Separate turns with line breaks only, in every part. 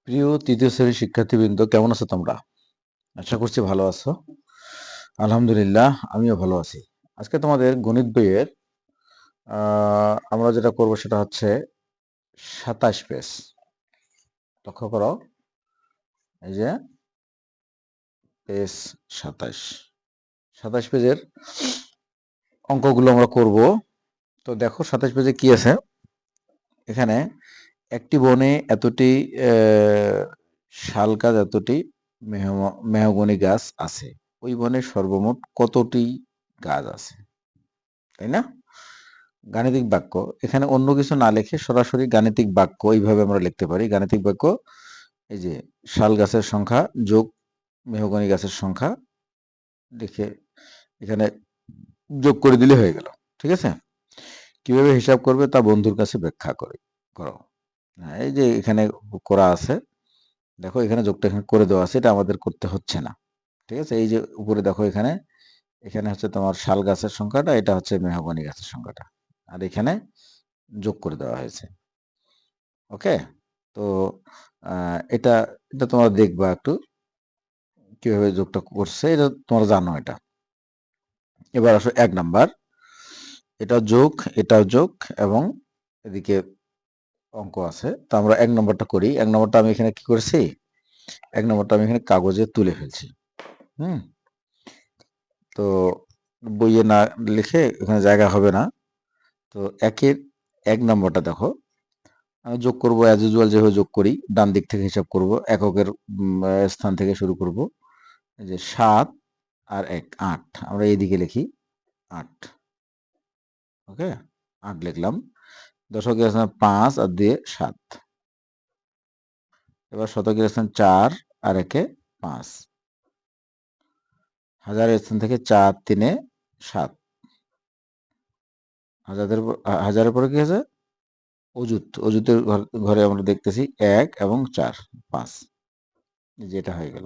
প্রিয় তৃতীয় শ্রেণীর শিক্ষার্থীবৃন্দ, কেমন আছো তোমরা? আশা করছি ভালো আছো। আলহামদুলিল্লাহ, আমিও ভালো আছি। আজকে তোমাদের গণিত বইয়ের আমরা যেটা করব সেটা হচ্ছে 27 পেজ। লক্ষ্য করো, এই যে পেজ 27 পেজের অঙ্কগুলো আমরা করব। তো দেখো 27 পেজে কি আছে। এখানে একটি বনে এতটি শাল গাছ, এতটি মেহগনি গাছ আছে। ওই বনে সর্বমোট কতটি গাছ আছে, তাই না? গাণিতিক বাক্য, এখানে অন্য কিছু না লিখে সরাসরি গাণিতিক বাক্য এইভাবে আমরা লিখতে পারি। গাণিতিক বাক্য, এই যে শাল গাছের সংখ্যা যোগ মেহগনি গাছের সংখ্যা লিখে এখানে যোগ করে দিলে হয়ে গেল। ঠিক আছে? কিভাবে হিসাব করবে তা বন্ধুর কাছে ব্যাখ্যা করো। এই যে এখানে করা আছে, দেখো এখানে যোগটা এখানে করে দেওয়া আছে, এটা আমাদের করতে হচ্ছে না। ঠিক আছে? এই যে উপরে দেখো, এখানে এখানে হচ্ছে তোমার শাল গাছের সংখ্যাটা, এটা হচ্ছে মেহগনি গাছের সংখ্যাটা, আর এখানে যোগ করে দেওয়া হয়েছে। ওকে? তো এটা এটা তোমরা দেখবা একটু কিভাবে যোগটা করছে, এটা তোমরা জানো এটা। এবার আসো 1 নাম্বার, এটা যোগ, এটাও যোগ, এবং এদিকে অঙ্ক আছে। তো আমরা 1 নম্বরটা করি। 1 নম্বরটা আমি এখানে কি করেছি, 1 নম্বরটা আমি এখানে কাগজে তুলে ফেলছি। হুম তো বইয়ে না লিখে এখানে জায়গা হবে না। তো 1 নম্বরটা দেখো, আমি যোগ করব অ্যাজ ইউজুয়াল, যেভাবে যোগ করি ডান দিক থেকে হিসাব করব, এককের স্থান থেকে শুরু করব। এই যে 7 আর 1 8, আমরা এইদিকে লিখি 8। ওকে, 8 লিখলাম। দশকের স্থানে 5 আর 2 7। এবার শতকের স্থানে 4 আর 1 5। হাজারের স্থান থেকে 4 3 7। হাজারের পরে কি আছে, অযুতের ঘরে আমরা দেখতেছি 1 এবং 4 5, যেটা হয়ে গেল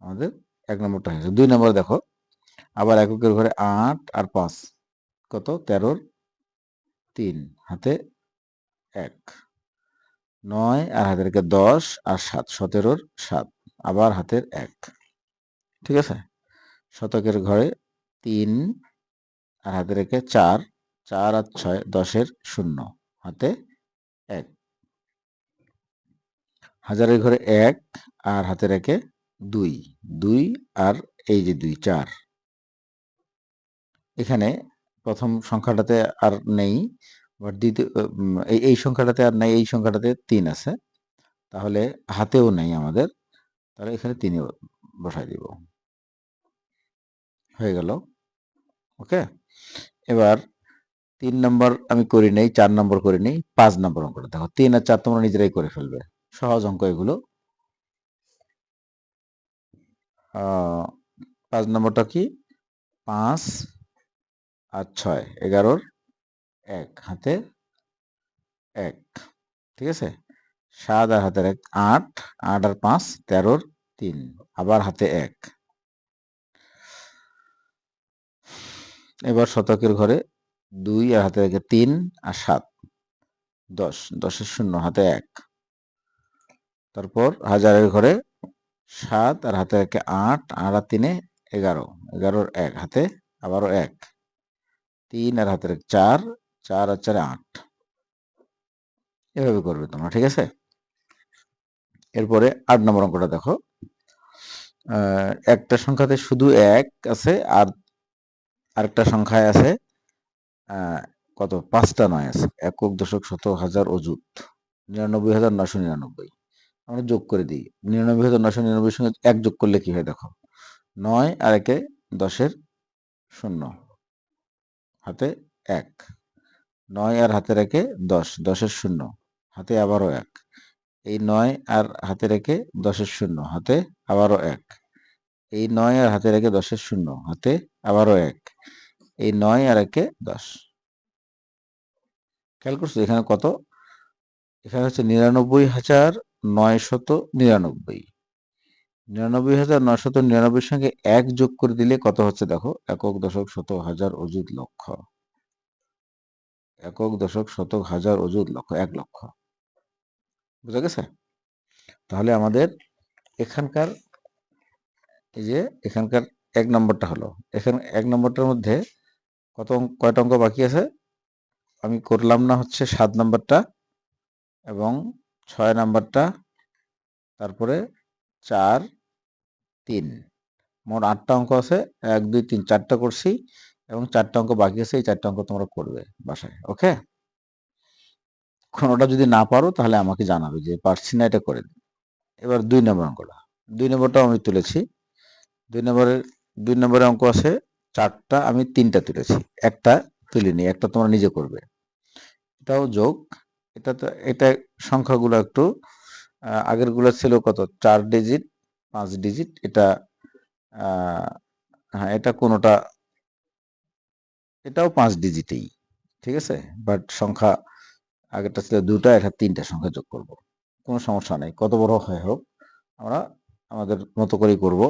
আমাদের 1 নম্বরটা হয়েছে। 2 নম্বর দেখো, আবার এককের ঘরে 8 আর 5 কত, 13 3, হাতে 1। 9 আর হাতে রেখে 10 আর 7, 17 7, আবার হাতের 1। ঠিক আছে? শতকের ঘরে 3 আর হাতে রেখে 4, 4 আর 6 10 0, হাতে 1। হাজারের ঘরে 1 আর হাতে রেখে 2, 2 আর এই যে 2 4। এখানে প্রথম সংখ্যাটাতে আর নেই, বাট দ্বিতীয় এই সংখ্যাটাতে আর নেই, এই সংখ্যাটাতে 3 আছে, তাহলে হাতেও নেই আমাদের, তাহলে এখানে 3 বসাই দিব, হয়ে গেল। ওকে, এবার 3 নম্বর আমি করি নাই, 4 নম্বর করি নাই, 5 নম্বর অঙ্কটা দেখো। 3 আর 4 তোমরা নিজেরাই করে ফেলবে, সহজ অঙ্ক এগুলো। 5 নম্বরটা কি, 5 আর 6 11 1, হাতে 1। ঠিক আছে? 7 আর হাতের 1 8, 8 আর 5 13 3, আবার হাতে 1। এবার শতকের ঘরে 2 আর হাতে রেখে 3 আর 7 10, 10 0, হাতে 1। তারপর হাজারের ঘরে 7 আর হাতে রেখে 8, 8 আর 3 11, 11 1, হাতে আবারও 1। 3 আর হাতে রেখে 4, 4 আর 4 8। এভাবে করবে তোমরা। ঠিক আছে? এরপরে 8 নম্বর অঙ্কটা দেখো। একটা সংখ্যাতে শুধু 1 আছে, আর আরেকটা সংখ্যায় আছে কত, 5টা 9 আছে। একক, দশক, শতক, হাজার, অযুত। 99,999। আমরা যোগ করে দিই। 99,999 সঙ্গে 1 যোগ করলে কি হয় দেখো, 9 আর 1 10 0, হাতে 1। 9 আর হাতে 1 10, 10 0, হাতে আবারও 1। এই 9 আর হাতে 1 10 0, হাতে আবারও 1। এই 9 আর হাতে 1 10 0, হাতে আবারও 1। এই 9 আর 1 10। খেয়াল করছো এখানে কত, এখানে হচ্ছে 99,999। 99,999 সঙ্গে 1 যোগ করে দিলে কত হচ্ছে দেখো, একক, দশক, শতক, হাজার, অযুত, লক্ষ। একক, দশক, শতক, হাজার, অযুত, লক্ষ, 1 লক্ষ। বুঝা গেছে? তাহলে আমাদের এখানকার এই যে এখানকার 1 নম্বরটা হলো, এখানে 1 নম্বরটার মধ্যে কয়টা অঙ্ক বাকি আছে? আমি করলাম না হচ্ছে 7 নম্বরটা এবং 6 নম্বরটা, তারপরে 4, 3, মোট 8টা অঙ্ক আছে। 1, 2, 3, 4টা করছি এবং 4টা অঙ্ক বাকি আছে। এই 4টা অঙ্ক তোমরা করবে বাসায়, ওকে? কোনোটা যদি না পারো তাহলে আমাকে জানাবে যে পারছি না, এটা করে দিন। এবার 2 নম্বর অঙ্কটা, 2 নম্বরটাও আমি তুলেছি। 2 নম্বরে অঙ্ক আছে 4টা, আমি 3টা তুলেছি, একটা তুলিনি, একটা তোমরা নিজে করবে। এটাও যোগ। এটা সংখ্যাগুলো একটু আগেরগুলো ছিল কত 4 ডিজিট 5 ডিজিট, এটা হ্যাঁ এটা কোনোটা, এটাও 5 ডিজিটেই, ঠিক আছে? বাট সংখ্যা আগেরটা ছিল 2টা, এটা 3টা সংখ্যা যোগ করব, কোনো সমস্যা নেই, কত বড় হয় হোক আমরা আমাদের মতো করেই করব।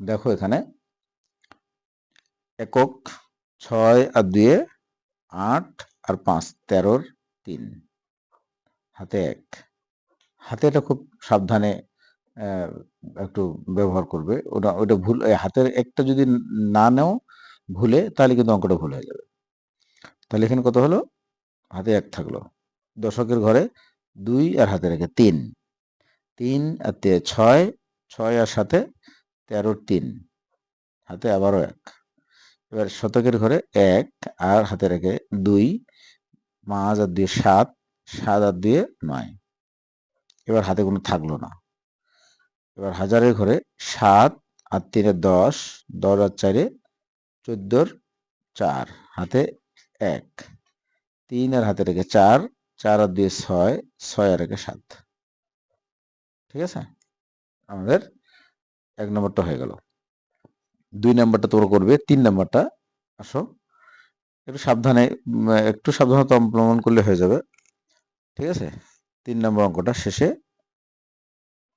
দেখো এখানে একক 6 আর 2 8 আর 5 13 3 হাতে 1, হাতে এটা খুব সাবধানে একটু ব্যবহার করবে। ওটা ভুল, হাতের একটা যদি না নেও ভুলে, তাহলে কিন্তু অঙ্কটা ভুল হয়ে যাবে। তাহলে এখানে কত হলো? হাতে 1 থাকলো, দশকের ঘরে 2 আর হাতে রেখে 3, 3 আর 6, 6 আর 7 13 3 হাতে আবারও 1। এবার শতকের ঘরে 1 আর হাতে রেখে 2, 5 আর 2 7, 7 আর 2 9, এবার হাতে কোনো থাকলো না। এবার হাজারের ঘরে 7 আর 3 10, 10 আর 4 14 4 হাতে 1, 3 আর হাতে রেখে 4, 4 আর 2 6, 6 আর রেখে 7, ঠিক আছে? আমাদের 1 নম্বরটা হয়ে গেল। 2 নম্বরটা তোমরা করবে। 3 নম্বরটা আসো, একটু সাবধানে, একটু সাবধানতা অবলম্বন করলে হয়ে যাবে, ঠিক আছে? 3 নম্বর অঙ্কটা শেষে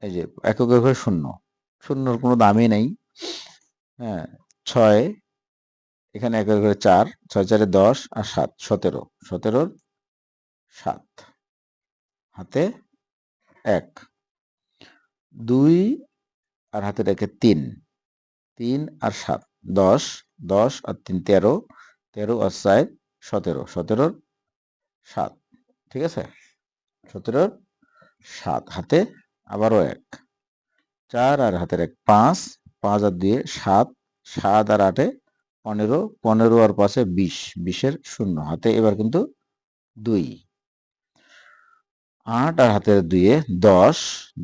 এই যে এককের ঘরে শূন্য, শূন্যর কোনো দামই নেই। হ্যাঁ, 6 এখানে এককের ঘরে 4, 6 4 10 আর 7 17, 17 7 হাতে 1, 2 আর হাতে রেখে 3, 3 আর 7 10, 10 আর 3 13, 13 আর 4 17, 17 7, ঠিক আছে? 17 7 হাতে আবারও 1, 4 আর হাতের 1 5, 5 আর 2 7, 7 আর 8 15, 15 আর 5 20, 20 এর শূন্য হাতে এবার কিন্তু 2, 8 আর হাতের 2 10,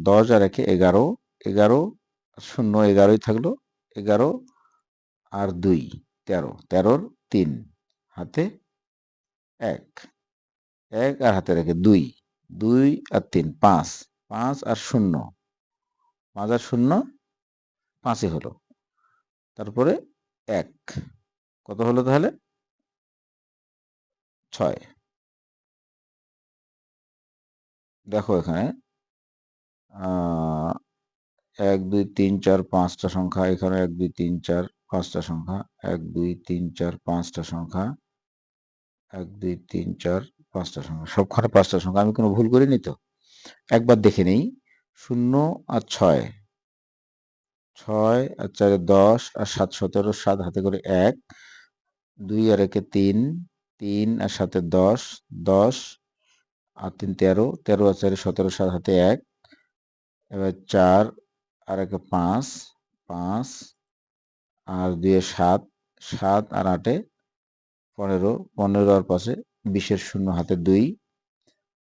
10 আর 1 11, 11 শূন্য 11ই থাকলো, 11 আর 2 13, 13 3 হাতে 1, 1 আর হাতে রেখে 2, 2 আর 3 5, 5 আর শূন্য, 5 আর শূন্য 5ই হলো, তারপরে 1, কত হলো তাহলে? 6। দেখো এখানে 1 2 3 4 5টা সংখ্যা, এখানে 1 2 3 4 5টা সংখ্যা, 1 2 3 4 5টা সংখ্যা, 1 2 3 4 5টা সংখ্যা, সবখানে 5টা সংখ্যা। আমি কোনো ভুল করিনি তো? একবার দেখে নেই। 0 আর 6, 6 আর 4 10 আর 7 17, 7 হাতে করে 1, 2 আর 1 3, 3 আর 7 10, 10 আর 3 13, 13 আর 4 17, 7 হাতে 1, এবার 4 আর 1 5, 5 আর 2 7, 7 আর 8 15, 15 আর 5 20 এর শূন্য হাতে 2,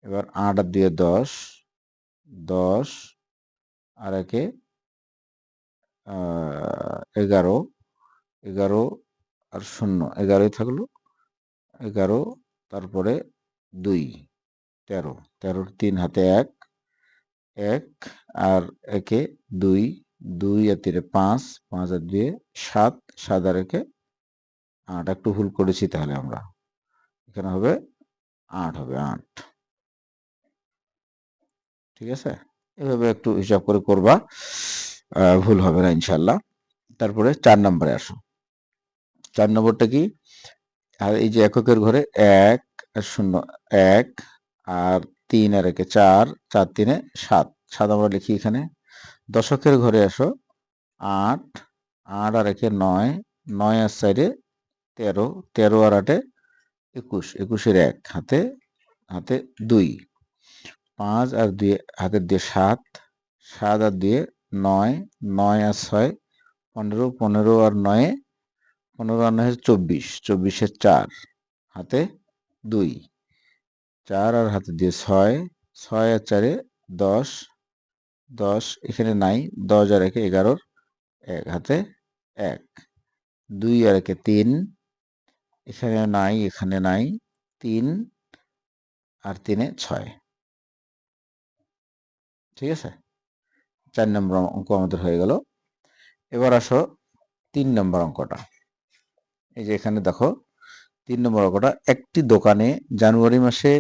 এবার 8 আর 2 10, 10 আর 1 11, 11 আর শূন্য 11ই থাকলো, 11 তারপরে 2 13, 13 3 হাতে 1, 1 আর 1 2, 2 আর 3 5, 5 আর 2 7, 7 আর 1 8, একটু ভুল করেছি তাহলে আমরা, এখানে হবে 8, হবে 8, ঠিক আছে? এভাবে একটু হিসাব করে করবা, ভুল হবে না ইনশাল্লাহ। তারপরে 4 নম্বরে আসো। 4 নম্বরটা কি? আর এই যে এককের ঘরে 1 আর 0 1 আর 3 আর 1 4, 4 3 7, 7 আমরা লিখি এখানে। দশকের ঘরে আসো। 8, 8 আর 1 9, 9 আর 4 13, 13 আর 8 21, 21 এর 1 হাতে হাতে 2, 5 আর 2 হাতে দিয়ে 7, 7 আর 2 9, 9 আর 6 15, 15 আর 9 15 আর 9 24, 24 এর 4 হাতে 2, 4 আর হাতে দিয়ে 6, 6 আর 4 10, 10 এখানে নাই, 10 আর 1 11, 1 হাতে 1, 2 আর 1 3, এখানে নাই, এখানে নাই, 3 আর 3 6। ঠিক আছে, 4 নম্বর অঙ্ক আমাদের হয়ে গেল। এবার আসো 3 নম্বর অঙ্কটা। এই যে এখানে দেখো 3 নম্বর অঙ্কটা, একটি দোকানে জানুয়ারি মাসে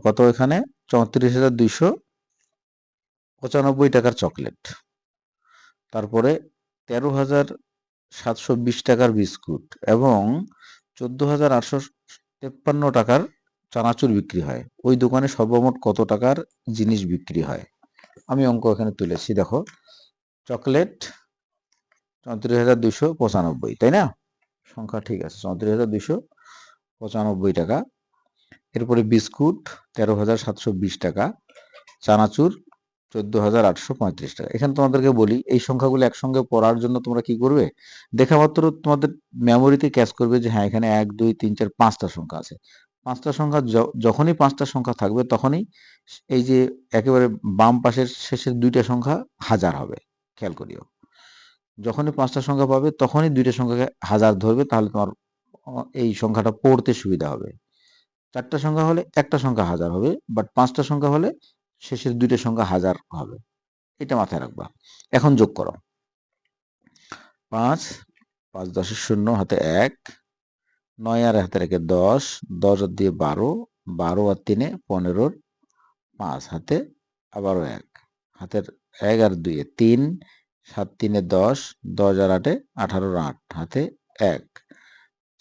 কত এখানে 34,295 টাকার চকলেট, তারপরে 13,720 টাকার বিস্কুট এবং 14,853 টাকার চানাচুর বিক্রি হয়। ওই দোকানে সর্বমোট কত টাকার জিনিস বিক্রি হয়? আমি অঙ্ক এখানে তুলেছি, দেখো চকলেট 34,295, তাই না? সংখ্যা ঠিক আছে, 34,295 টাকা। এরপরে বিস্কুট 13,720 টাকা, চানাচুর 14,835 টাকা। এখানে তোমাদেরকে বলি, এই সংখ্যাগুলো একসঙ্গে পড়ার জন্য তোমরা কি করবে, দেখা মাত্র তোমাদের মেমোরিতে ক্যাচ করবে যে হ্যাঁ এখানে 1 2 3 4 5টা সংখ্যা আছে। 5টা সংখ্যা যখনই 5টা সংখ্যা থাকবে তখনই এই যে একেবারে বাম পাশের শেষের 2টা সংখ্যা হাজার হবে। খেয়াল করিও, যখনই 5টা সংখ্যা পাবে তখনই 2টা সংখ্যাকে হাজার ধরবে, তাহলে তোমার এই সংখ্যাটা পড়তে সুবিধা হবে। 4টা সংখ্যা হলে একটা সংখ্যা হাজার হবে, বাট 5টা সংখ্যা হলে শেষের 2টা সংখ্যা হাজার হবে। এটা মাথায় রাখবা। এখন যোগ করো, 5, 5 10 শূন্য হাতে 1, 9 আর হাতে রেখে 10, 10 আর দিয়ে 12, 12 আর 3 15, 5 হাতে আবারও 1, হাতের 1 আর 2 3, 7 3 10, 10 আর 8 18 8 হাতে 1,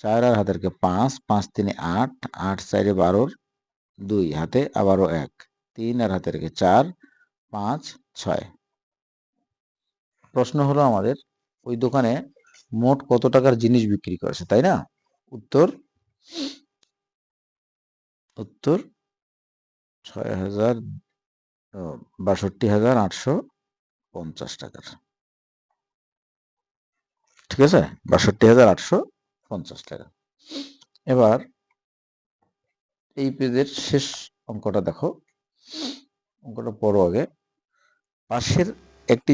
4 আর হাতে রেখে 5, 5 3 8, 8 4 12, 2 হাতে আবারও 1, 3 আর হাতে রেখে 4, 5 6। প্রশ্ন হলো আমাদের, ওই দোকানে মোট কত টাকার জিনিস বিক্রি করেছে, তাই না? উত্তর উত্তর 62,850 টাকার। ঠিক আছে, 62,850 টাকা। এবার এই পেজের শেষ অঙ্কটা দেখো, অঙ্কটা পড়ো আগে। পাশের একটি,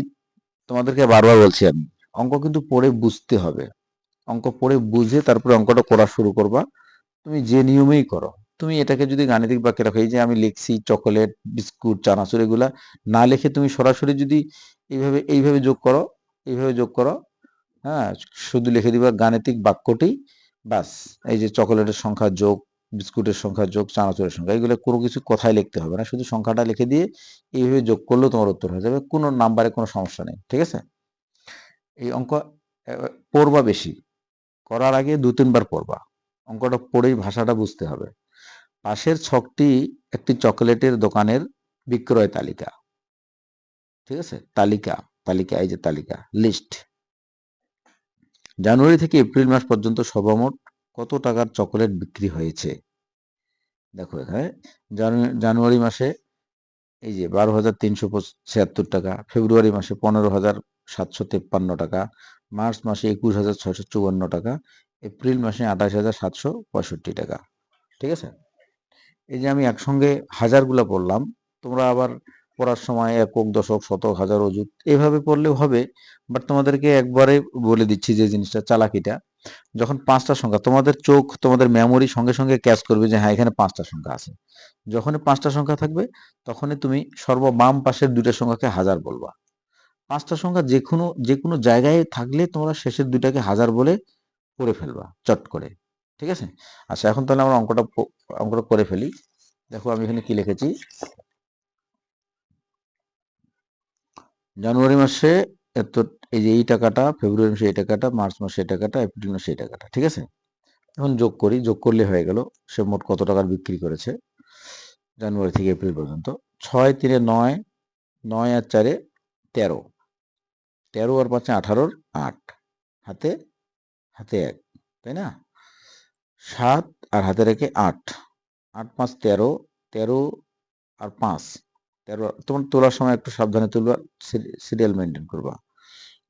তোমাদেরকে বারবার বলছি আমি, অঙ্ক কিন্তু পড়ে বুঝতে হবে। অঙ্ক পড়ে বুঝে তারপরে অঙ্কটা করা শুরু করবা। তুমি যে নিয়মেই করো, তুমি এটাকে যদি গাণিতিক বাক্যে রাখো, এই যে আমি লিখছি চকোলেট বিস্কুট চানাচুর, এগুলা না লিখে তুমি সরাসরি যদি এইভাবে এইভাবে যোগ করো, এইভাবে যোগ করো, হ্যাঁ, শুধু লিখে দিবা গাণিতিক বাক্যটি, ব্যাস। এই যে চকোলেটের সংখ্যা যোগ, বিস্কুটের সংখ্যা যোগ, চানাচুরের সংখ্যা, এগুলো কোনো কিছু কথাই লিখতে হবে না, শুধু সংখ্যাটা লিখে দিয়ে এইভাবে যোগ করলেও তোমার উত্তর হয়ে যাবে, কোনো নাম্বারে কোনো সমস্যা নেই। ঠিক আছে, এই অঙ্ক পড়বা বেশি, করার আগে 2-3 বার পড়বা। অঙ্কটা পড়েই ভাষাটা বুঝতে হবে। পাশের ছকটি একটি চকোলেটের দোকানের বিক্রয় তালিকা। ঠিক আছে, তালিকা, তালিকা, এই যে তালিকা, লিস্ট। জানুয়ারি থেকে এপ্রিল মাস পর্যন্ত সর্বমোট কত টাকার চকোলেট বিক্রি হয়েছে? দেখো এখানে জানুয়ারি মাসে এই যে 12,376 টাকা, ফেব্রুয়ারি মাসে 15,753 টাকা, মার্চ মাসে 21,654 টাকা, এপ্রিল মাসে 28,765 টাকা। ঠিক আছে, এই যে আমি একসঙ্গে হাজারগুলা পড়লাম, তোমরা আবার পড়ার সময় একক দশক শতক হাজার অযুত এইভাবে পড়লেও হবে। বাট তোমাদেরকে একবারে বলে দিচ্ছি যে জিনিসটা, চালাকিটা, যখন 5টা সংখ্যা, তোমাদের চোখ তোমাদের মেমোরি সঙ্গে সঙ্গে ক্যাচ করবে যে হ্যাঁ এখানে 5টা সংখ্যা আছে, যখনই 5টা সংখ্যা থাকবে তখনই তুমি সর্ববাম পাশের 2টা সংখ্যাকে হাজার বলবা। 5টা সংখ্যা যে কোনো জায়গায় থাকলে তোমরা শেষের 2টাকে হাজার বলে করে ফেলবা চট করে। ঠিক আছে, আচ্ছা এখন তাহলে আমরা অঙ্কটা করে ফেলি। দেখো আমি এখানে কি লিখেছি, জানুয়ারি মাসে এত, এই যে এই টাকাটা, ফেব্রুয়ারি মাসে এই টাকাটা, মার্চ মাসে এই টাকাটা, এপ্রিল মাসে এই টাকাটা। ঠিক আছে, এখন যোগ করি, যোগ করলে হয়ে গেল সে মোট কত টাকার বিক্রি করেছে জানুয়ারি থেকে এপ্রিল পর্যন্ত। 6 3 9, 9 আর 4 13, 13 আর 5 18, 8 হাতে হাতে 1, তাই না? 7 আর হাতে রেখে 8, 8 5 13, 13 আর 5 13। তোমার তোলার সময় একটু সাবধানে তুলবা, সিরিয়াল মেনটেন করবা।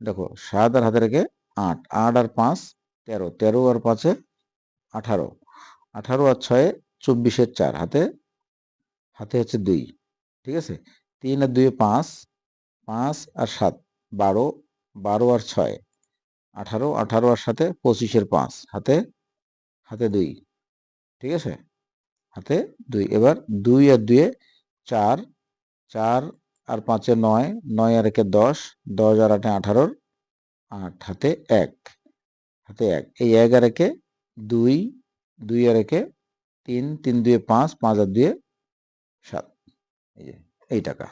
দেখো 7 আর হাতে রেখে 8, 8 আর 5 13, 13 আর 5 18, 18 আর 6 24 এর 4 হাতে হাতে হচ্ছে 2, ঠিক আছে? 3 আর 2 5, 5 আর 7 12, 12 আর 6 18, 18 আর 7 25 এর 5 হাতে হাতে 2, ঠিক আছে? হাতে 2। এবার 2 আর 2 4, 4 আর 5 9, 9 আর 1 10, 10 আর 8 18, 8 হাতে 1, হাতে 1। এই 1 আর 1 2, 2 আর 1 3, 3 2 5, 5 আর 2 7, এই যে এই টাকা,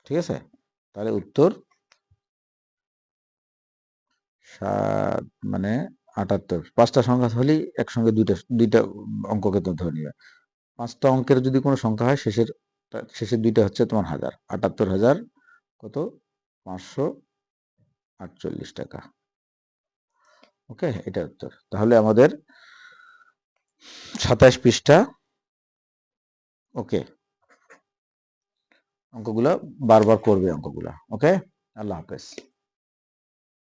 ঠিক আছে? তাহলে উত্তর 7 মানে 78। 5টা সংখ্যা হলেই একসঙ্গে দুইটা অঙ্ককে তো ধরে নিবে। 5টা অঙ্কের যদি কোনো সংখ্যা হয় শেষের দুইটা হচ্ছে তোমার 1000, 78,000 কত 548 টাকা। ওকে, এটা উত্তর। তাহলে আমাদের 27 পৃষ্ঠা ওকে। অঙ্কগুলা বারবার করবে অঙ্কগুলা। ওকে, আল্লাহ হাফেজ।